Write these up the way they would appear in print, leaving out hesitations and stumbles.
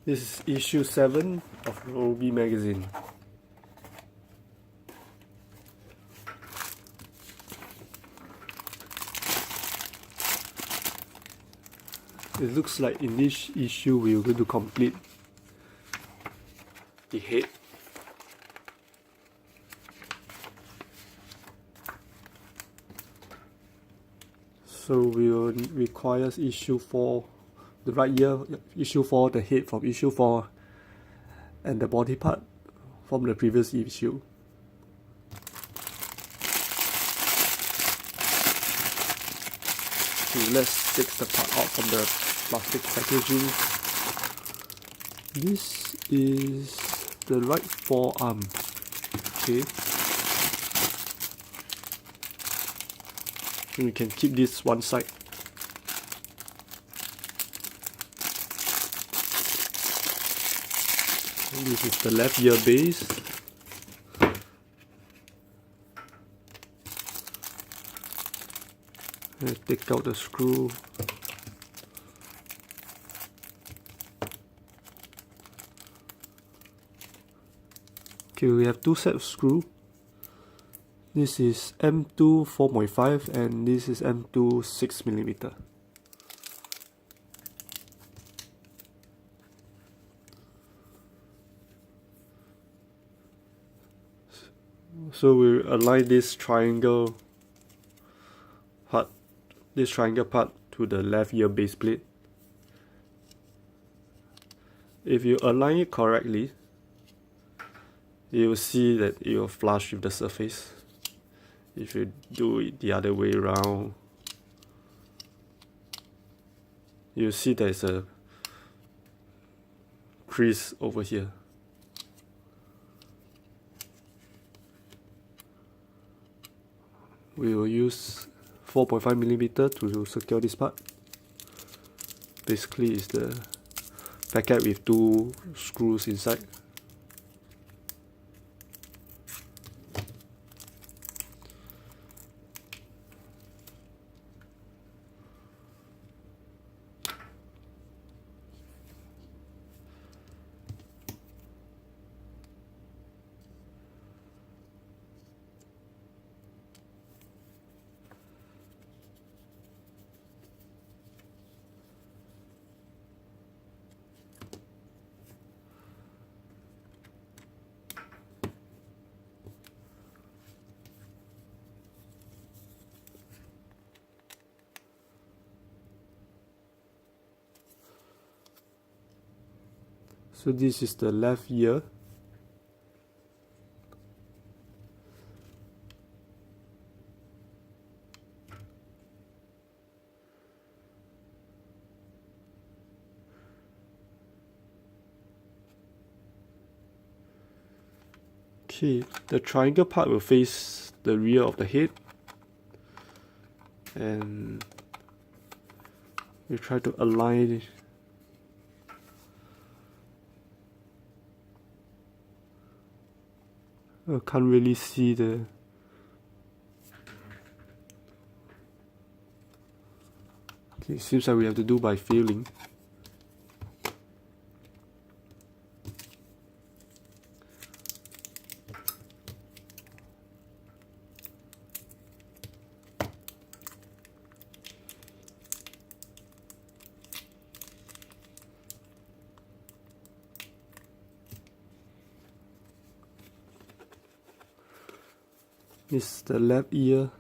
This is issue 7 of Robi magazine. It looks like in this issue we are going to complete the head. So we will require issue 4, the right ear, issue 4, the head from issue 4, and the body part from the previous issue. So let's take the part out from the plastic packaging. This is the right forearm. Okay. We can keep this one side. And this is the left ear base. Let's take out the screw. Okay, we have two sets of screws. This is M2 4.5 and this is M2 6mm. So we align this triangle part to the left ear base plate. If you align it correctly, you will see that it will flush with the surface. If you do it the other way around, you'll see there's a crease over here. We will use 4.5mm to secure this part. Basically it's the packet with two screws inside. So this is the left ear. Okay, the triangle part will face the rear of the head, and we try to align I can't really see the okay, seems like we have to do by feeling. This is the left ear.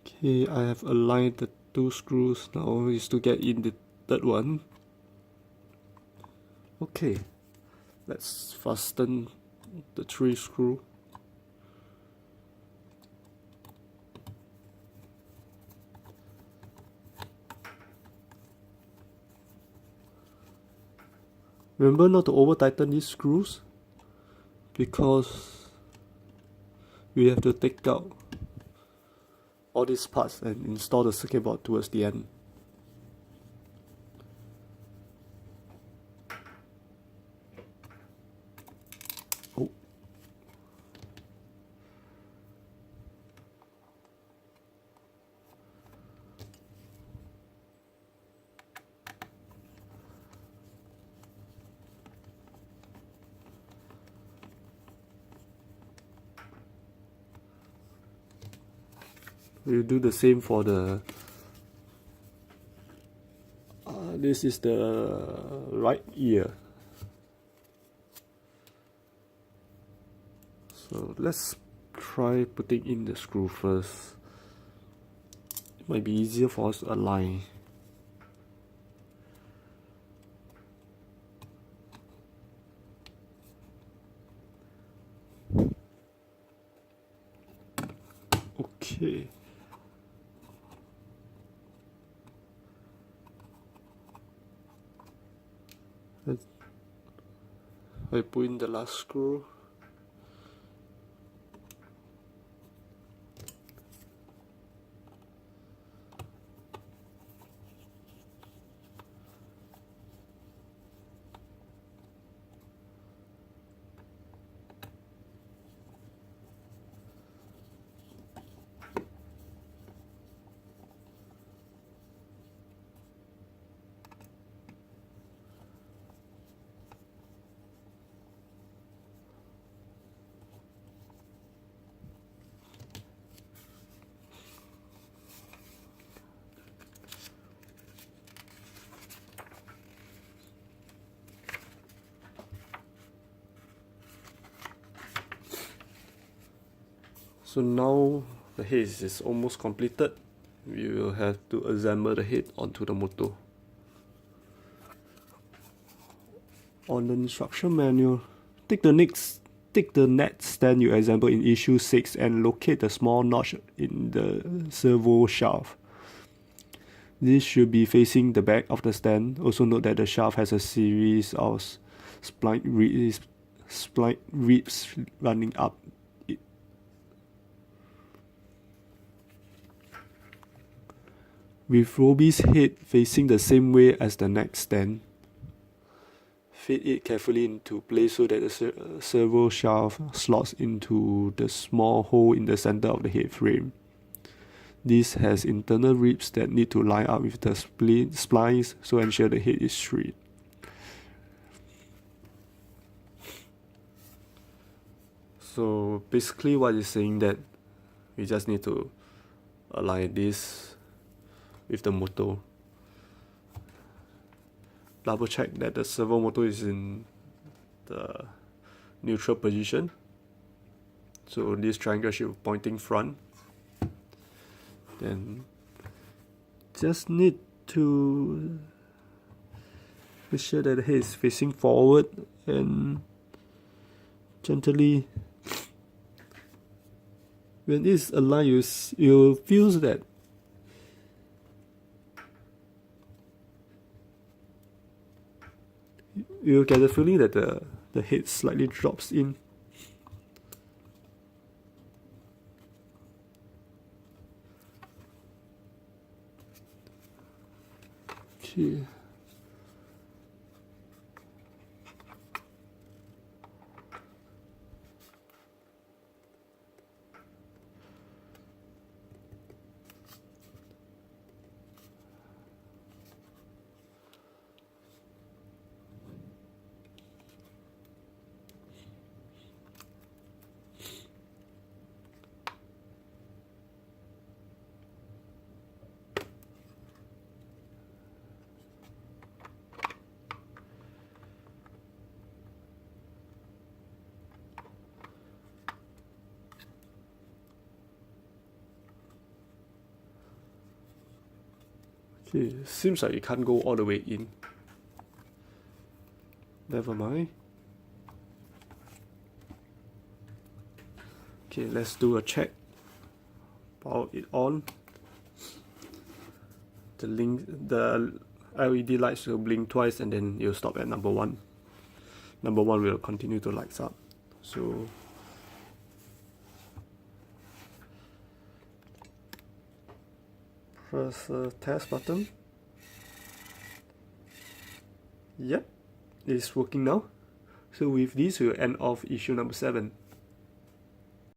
Okay, I have aligned the two screws. Now is to get in the third one. Okay, let's fasten the 3 screw. Remember not to over tighten these screws, because we have to take out all these parts and install the circuit board towards the end. Oh. We'll do the same for the this is the right ear. So let's try putting in the screw first. It might be easier for us to align. Okay. I put in the last screw. So now the head is almost completed. We will have to assemble the head onto the motor. On the instruction manual, take the net stand you assemble in issue 6 and locate the small notch in the servo shaft. This should be facing the back of the stand. Also note that the shaft has a series of spline ribs running up. With Robi's head facing the same way as the neck stand, fit it carefully into place so that the servo shaft slots into the small hole in the center of the head frame. This has internal ribs that need to line up with the splines, so ensure the head is straight. So basically what it's saying that we just need to align this with the motor. Double check that the servo motor is in the neutral position. So this triangle should be pointing front. Then just need to make sure that the head is facing forward and gently, when it's aligned, you feel that you get the feeling that the head slightly drops in. Okay. Okay, seems like it can't go all the way in. Never mind. Okay, let's do a check. Power it on. The LED lights will blink twice and then you'll stop at number 1. Number 1 will continue to light up. So Press the test button. Yep, it's working now. So with this, we'll end off issue number 7.